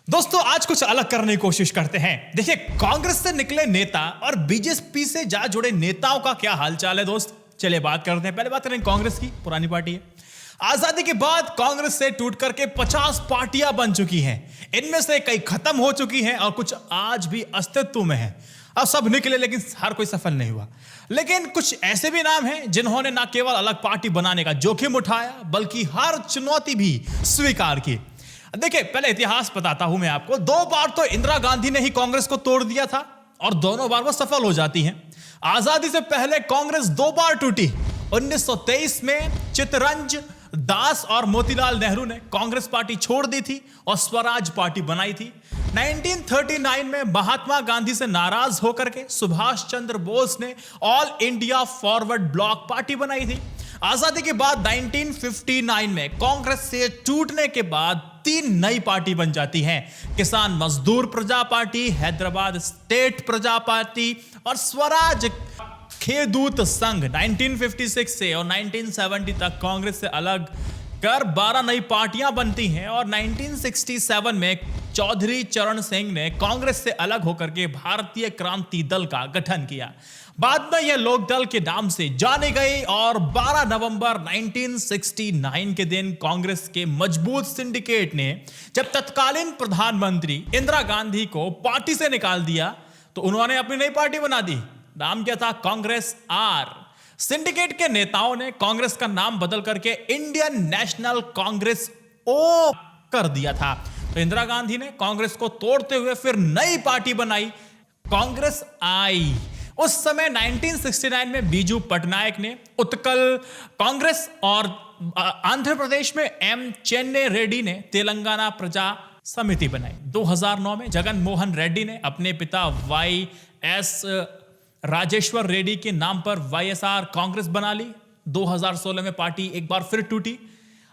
दोस्तों आज कुछ अलग करने की कोशिश करते हैं। देखिए, कांग्रेस से निकले नेता और बीजेपी से जा जुड़े नेताओं का क्या हालचाल है दोस्त। चलिए बात करते हैं। पहले बात करें कांग्रेस की। पुरानी पार्टी है। आजादी के बाद कांग्रेस से टूट करके 50 पार्टियां बन चुकी हैं। इनमें से कई खत्म हो चुकी हैं और कुछ आज भी अस्तित्व में है। अब सब निकले लेकिन हर कोई सफल नहीं हुआ। लेकिन कुछ ऐसे भी नाम हैं जिन्होंने ना केवल अलग पार्टी बनाने का जोखिम उठाया बल्कि हर चुनौती भी स्वीकार की। देखिए, पहले इतिहास बताता हूं मैं आपको। 2 बार तो इंदिरा गांधी ने ही कांग्रेस को तोड़ दिया था और दोनों बार वो सफल हो जाती हैं। आजादी से पहले कांग्रेस 2 बार टूटी। 1923 में चित्तरंजन दास और मोतीलाल नेहरू ने कांग्रेस पार्टी छोड़ दी थी और स्वराज पार्टी बनाई थी। 1939 में महात्मा गांधी से नाराज होकर के सुभाष चंद्र बोस ने all India forward block party बनाई थी। आजादी के बाद 1959 में कांग्रेस से टूटने के बाद 3 नई पार्टी बन जाती हैं। किसान मजदूर प्रजा पार्टी, हैदराबाद स्टेट प्रजा पार्टी और स्वराज खेदूत संघ। 1956 से और 1970 तक कांग्रेस से अलग कर 12 नई पार्टियां बनती हैं और 1967 में चौधरी चरण सिंह ने कांग्रेस से अलग होकर के भारतीय क्रांति दल का गठन किया। बाद में यह लोक दल के नाम से जाने गए और 12 नवंबर 1969 के दिन कांग्रेस के मजबूत सिंडिकेट ने जब तत्कालीन प्रधानमंत्री इंदिरा गांधी को पार्टी से निकाल दिया तो उन्होंने अपनी नई पार्टी बना दी। नाम क्या था? कांग्रेस आर। सिंडिकेट के नेताओं ने कांग्रेस का नाम बदल करके इंडियन नेशनल कांग्रेस ओ कर दिया था। तो इंदिरा गांधी ने कांग्रेस को तोड़ते हुए फिर नई पार्टी बनाई, कांग्रेस आई। उस समय 1969 में बीजू पटनायक ने उत्कल कांग्रेस और आंध्र प्रदेश में एम चेन्नई रेड्डी ने तेलंगाना प्रजा समिति बनाई। 2009 में जगन मोहन रेड्डी ने अपने पिता वाई.एस. राजेश्वर रेड्डी के नाम पर वाईएसआर कांग्रेस बना ली। 2016 में पार्टी एक बार फिर टूटी।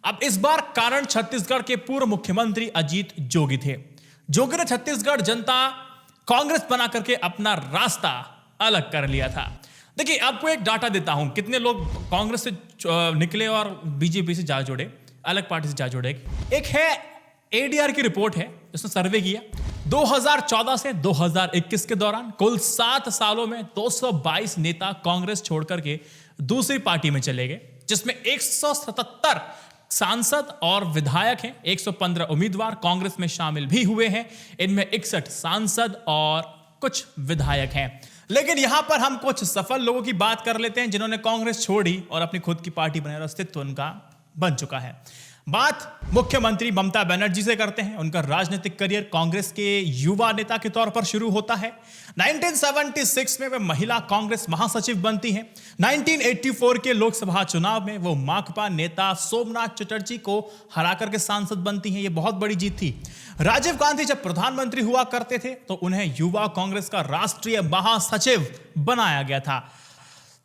अब इस बार कारण छत्तीसगढ़ के पूर्व मुख्यमंत्री अजीत जोगी थे। जोगी ने छत्तीसगढ़ जनता कांग्रेस बना करके अपना रास्ता अलग कर लिया था। देखिए, आपको एक डाटा देता हूं, कितने लोग कांग्रेस से निकले और बीजेपी से जा जुड़े, अलग पार्टी से जा जुड़े। एक है एडीआर की रिपोर्ट है, उसने सर्वे किया 2014 से 2021 के दौरान कुल 7 सालों में 222 नेता कांग्रेस छोड़कर के दूसरी पार्टी में चले गए, जिसमें 177 सांसद और विधायक हैं। 115 उम्मीदवार कांग्रेस में शामिल भी हुए हैं। इनमें 61 सांसद और कुछ विधायक हैं। लेकिन यहां पर हम कुछ सफल लोगों की बात कर लेते हैं जिन्होंने कांग्रेस छोड़ी और अपनी खुद की पार्टी बनाई और अस्तित्व उनका बन चुका है। बात मुख्यमंत्री ममता बनर्जी से करते हैं। उनका राजनीतिक करियर कांग्रेस के युवा नेता के तौर पर शुरू होता है। 1976 में वे महिला कांग्रेस महासचिव बनती हैं। 1984 के लोकसभा चुनाव में वो माकपा नेता सोमनाथ चटर्जी को हराकर के सांसद बनती हैं। ये बहुत बड़ी जीत थी। राजीव गांधी जब प्रधानमंत्री हुआ करते थे तो उन्हें युवा कांग्रेस का राष्ट्रीय महासचिव बनाया गया था।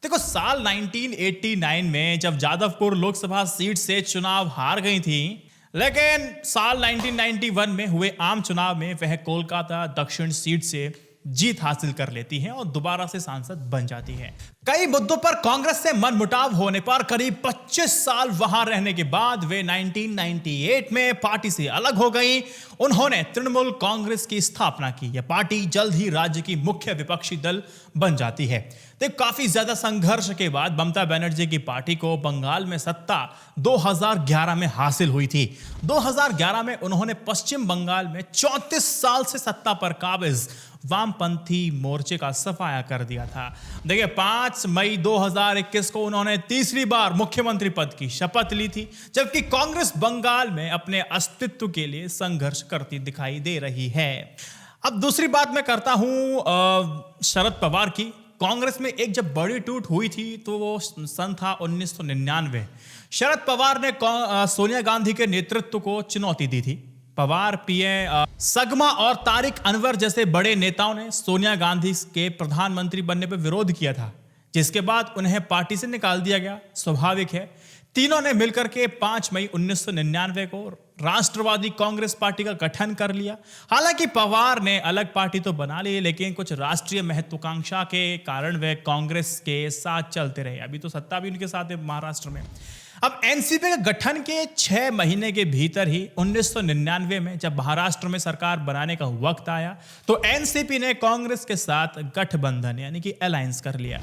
देखो, साल 1989 में जब जादवपुर लोकसभा सीट से चुनाव हार गई थी, लेकिन साल 1991 में हुए आम चुनाव में वह कोलकाता दक्षिण सीट से जीत हासिल कर लेती हैं और दोबारा से सांसद बन जाती हैं। कई मुद्दों पर कांग्रेस से मनमुटाव होने पर करीब 25 साल वहां रहने के बाद वे 1998 में पार्टी से अलग हो गई। उन्होंने तृणमूल कांग्रेस की स्थापना की। यह पार्टी जल्द ही राज्य की मुख्य विपक्षी दल बन जाती है। तो काफी ज्यादा संघर्ष के बाद ममता बनर्जी की पार्टी को बंगाल में सत्ता 2011 में हासिल हुई थी। 2011 में उन्होंने पश्चिम बंगाल में 34 साल से सत्ता पर काबिज वामपंथी मोर्चे का सफाया कर दिया था। देखिए, 5 मई 2021 को उन्होंने तीसरी बार मुख्यमंत्री पद की शपथ ली थी, जबकि कांग्रेस बंगाल में अपने अस्तित्व के लिए संघर्ष करती दिखाई दे रही है। अब दूसरी बात मैं करता हूं शरद पवार की। कांग्रेस में एक जब बड़ी टूट हुई थी तो वो सन था 1999। शरद पवार ने सोनिया गांधी के नेतृत्व को चुनौती दी थी। पवार, पीए सगमा और तारिक अनवर जैसे बड़े नेताओं ने सोनिया गांधी के प्रधानमंत्री बनने पर विरोध किया था, जिसके बाद उन्हें पार्टी से निकाल दिया गया। स्वाभाविक है। तीनों ने मिलकर के 5 मई 1999 को राष्ट्रवादी कांग्रेस पार्टी का गठन कर लिया। हालांकि पवार ने अलग पार्टी तो बना ली, लेकिन कुछ राष्ट्रीय महत्वाकांक्षा के कारण वे कांग्रेस के साथ चलते रहे। अभी तो सत्ता भी उनके साथ है महाराष्ट्र में। अब एनसीपी के गठन के 6 महीने के भीतर ही 1999 में जब महाराष्ट्र में सरकार बनाने का वक्त आया तो एनसीपी ने कांग्रेस के साथ गठबंधन यानी कि अलायंस कर लिया।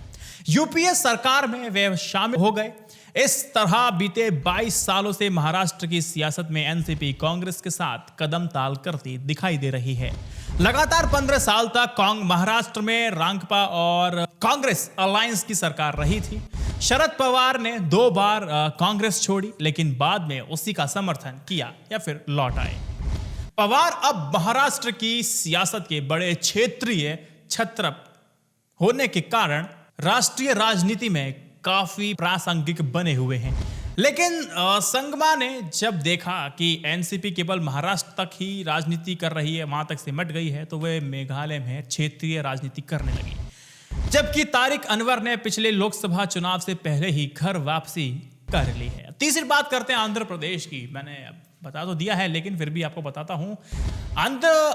यूपीए सरकार में वे शामिल हो गए। इस तरह बीते 22 सालों से महाराष्ट्र की सियासत में एनसीपी कांग्रेस के साथ कदम ताल करती दिखाई दे रही है। लगातार 15 साल तक महाराष्ट्र में रांकपा और कांग्रेस अलायंस की सरकार रही थी। शरद पवार ने 2 बार कांग्रेस छोड़ी लेकिन बाद में उसी का समर्थन किया या फिर लौट आए। पवार अब महाराष्ट्र की सियासत के बड़े क्षेत्रीय छत्रप होने के कारण राष्ट्रीय राजनीति में काफी प्रासंगिक बने हुए हैं। लेकिन संगमा ने जब देखा कि एनसीपी केवल महाराष्ट्र तक ही राजनीति कर रही है, वहां तक सिमट गई है, तो वे मेघालय में क्षेत्रीय राजनीति करने लगी। जबकि तारिक अनवर ने पिछले लोकसभा चुनाव से पहले ही घर वापसी कर ली है। तीसरी बात करते हैं आंध्र प्रदेश की। मैंने बता तो दिया है लेकिन फिर भी आपको बताता हूं।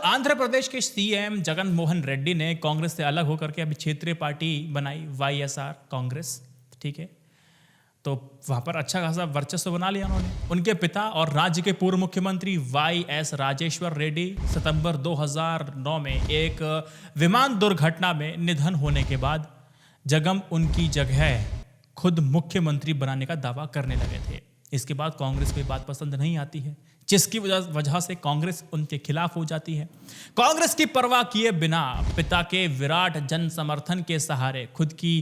आंध्र प्रदेश के सीएम जगन मोहन रेड्डी ने कांग्रेस से अलग होकर के अभी क्षेत्रीय पार्टी बनाई वाईएसआर कांग्रेस, ठीक है। तो वहां पर अच्छा खासा वर्चस्व बना लिया उन्होंने। उनके पिता और राज्य के पूर्व मुख्यमंत्री वाईएस राजेश्वर रेड्डी सितंबर 2009 में एक विमान दुर्घटना में निधन होने के बाद जगन उनकी जगह खुद मुख्यमंत्री बनाने का दावा करने लगे थे। इसके बाद कांग्रेस को बात पसंद नहीं आती है, जिसकी वजह से कांग्रेस उनके खिलाफ हो जाती है। कांग्रेस की परवाह किए बिना पिता के विराट जन समर्थन के सहारे खुद की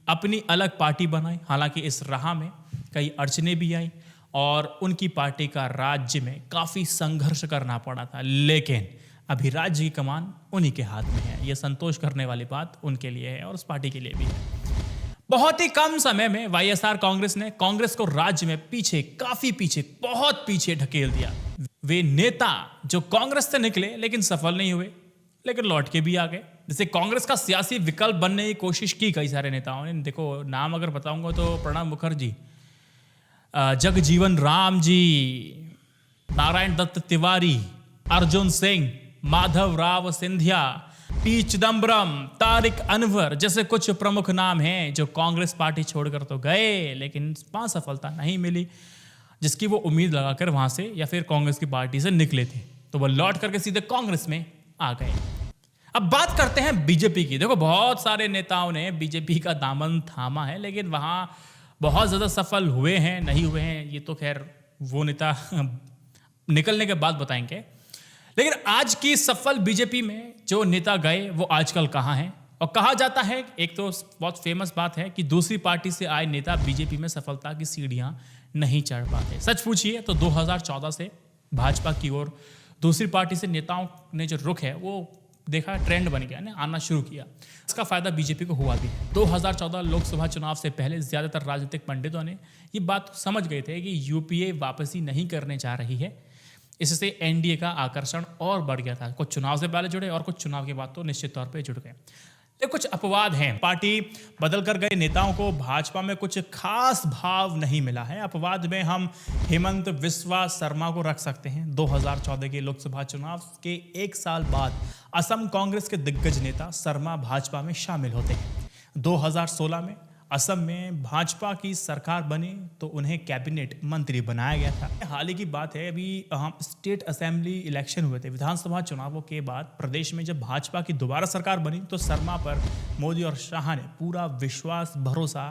अपनी अलग पार्टी बनाई। हालांकि इस राह में कई अड़चने भी आई और उनकी पार्टी का राज्य में काफी संघर्ष करना पड़ा था, लेकिन अभी राज्य की कमान उन्हीं के हाथ में है। यह संतोष करने वाली बात उनके लिए है और उस पार्टी के लिए भी है। बहुत ही कम समय में वाईएसआर कांग्रेस ने कांग्रेस को राज्य में काफी पीछे, बहुत पीछे ढकेल दिया। वे नेता जो कांग्रेस से निकले लेकिन सफल नहीं हुए, लेकिन लौट के भी आ गए। जैसे कांग्रेस का सियासी विकल्प बनने की कोशिश की कई सारे नेताओं ने। देखो नाम अगर बताऊंगा तो प्रणब मुखर्जी, जगजीवन राम जी, नारायण दत्त तिवारी, अर्जुन सिंह, माधव राव सिंधिया, पी चिदम्बरम, तारिक अनवर जैसे कुछ प्रमुख नाम हैं जो कांग्रेस पार्टी छोड़कर तो गए लेकिन वहां सफलता नहीं मिली जिसकी वो उम्मीद लगाकर वहां से या फिर कांग्रेस की पार्टी से निकले थे। तो वो लौट करके सीधे कांग्रेस में आ गए। अब बात करते हैं बीजेपी की। देखो बहुत सारे नेताओं ने बीजेपी का दामन थामा है लेकिन वहां बहुत ज्यादा सफल हुए हैं नहीं हुए हैं ये तो खैर वो नेता निकलने के बाद बताएंगे। लेकिन आज की सफल बीजेपी में जो नेता गए वो आजकल कहां हैं? और कहा जाता है, एक तो बहुत फेमस बात है कि दूसरी पार्टी से आए नेता बीजेपी में सफलता की सीढ़ियां नहीं चढ़ पाते। सच पूछिए तो 2014 से भाजपा की ओर दूसरी पार्टी से नेताओं ने जो रुख है वो देखा, ट्रेंड बन गया ना, आना शुरू किया। इसका फायदा बीजेपी को हुआ भी है। 2014 लोकसभा चुनाव से पहले ज्यादातर राजनीतिक पंडितों ने ये बात समझ गए थे कि यूपीए वापसी नहीं करने जा रही है। इससे एनडीए का आकर्षण और बढ़ गया था। कुछ चुनाव से पहले जुड़े और कुछ चुनाव के बाद तो निश्चित तौर पे जुड़ गए। कुछ अपवाद हैं। पार्टी बदल कर गए नेताओं को भाजपा में कुछ खास भाव नहीं मिला है। अपवाद में हम हेमंत बिस्वा शर्मा को रख सकते हैं। 2014 के लोकसभा चुनाव के 1 साल बाद असम कांग्रेस के दिग्गज नेता शर्मा भाजपा में शामिल होते हैं। 2016 में असम में भाजपा की सरकार बनी तो उन्हें कैबिनेट मंत्री बनाया गया था। हाल ही की बात है, अभी हम स्टेट असेंबली इलेक्शन हुए थे, विधानसभा चुनावों के बाद प्रदेश में जब भाजपा की दोबारा सरकार बनी तो शर्मा पर मोदी और शाह ने पूरा विश्वास भरोसा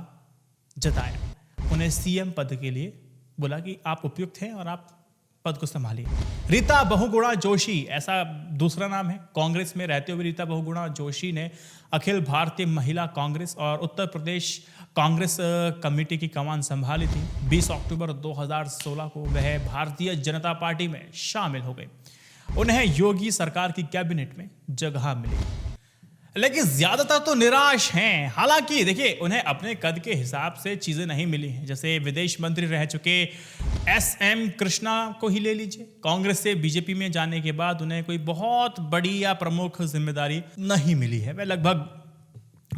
जताया। उन्हें सीएम पद के लिए बोला कि आप उपयुक्त हैं और आप पद को संभालिए। रीता बहुगुणा जोशी ऐसा दूसरा नाम है। कांग्रेस में रहते हुए रीता बहुगुणा जोशी ने अखिल भारतीय महिला कांग्रेस और उत्तर प्रदेश कांग्रेस कमेटी की कमान संभाली थी। 20 अक्टूबर 2016 को वह भारतीय जनता पार्टी में शामिल हो गए। उन्हें योगी सरकार की कैबिनेट में जगह मिली, लेकिन ज्यादातर तो निराश हैं। हालांकि देखिए उन्हें अपने कद के हिसाब से चीजें नहीं मिली हैं। जैसे विदेश मंत्री रह चुके एसएम कृष्णा को ही ले लीजिए। कांग्रेस से बीजेपी में जाने के बाद उन्हें कोई बहुत बड़ी या प्रमुख जिम्मेदारी नहीं मिली है। वे लगभग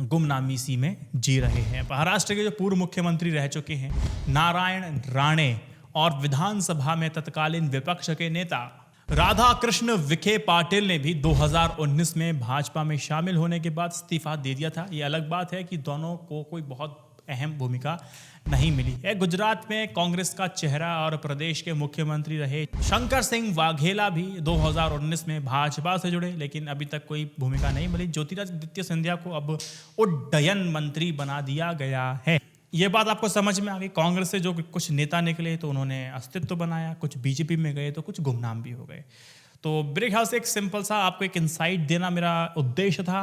गुमनामी सी में जी रहे हैं। महाराष्ट्र के जो पूर्व मुख्यमंत्री रह चुके हैं नारायण राणे और विधानसभा में तत्कालीन विपक्ष के नेता राधा कृष्ण विखे पाटिल ने भी 2019 में भाजपा में शामिल होने के बाद इस्तीफा दे दिया था। यह अलग बात है कि दोनों को कोई बहुत अहम भूमिका नहीं मिली है। गुजरात में कांग्रेस का चेहरा और प्रदेश के मुख्यमंत्री रहे शंकर सिंह वाघेला भी 2019 में भाजपा से जुड़े, लेकिन अभी तक कोई भूमिका नहीं मिली। ज्योतिरादित्य सिंधिया को अब उड्डयन मंत्री बना दिया गया है। ये बात आपको समझ में आ गई। कांग्रेस से जो कुछ नेता निकले तो उन्होंने अस्तित्व बनाया, कुछ बीजेपी में गए तो कुछ गुमनाम भी हो गए। तो मेरे ख्याल से एक सिंपल सा आपको एक इंसाइट देना मेरा उद्देश्य था।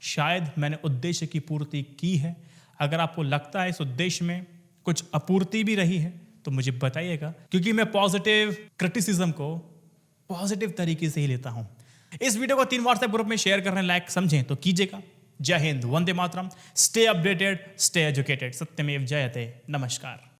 शायद मैंने उद्देश्य की पूर्ति की है। अगर आपको लगता है इस उद्देश्य में कुछ अपूर्ति भी रही है तो मुझे बताइएगा, क्योंकि मैं पॉजिटिव क्रिटिसिज्म को पॉजिटिव तरीके से ही लेता हूं। इस वीडियो को 3 व्हाट्सएप ग्रुप में शेयर करने लायक समझें तो कीजिएगा। जय Hind, Vande Mataram, stay updated, stay educated, सत्यमेव जयते, नमस्कार।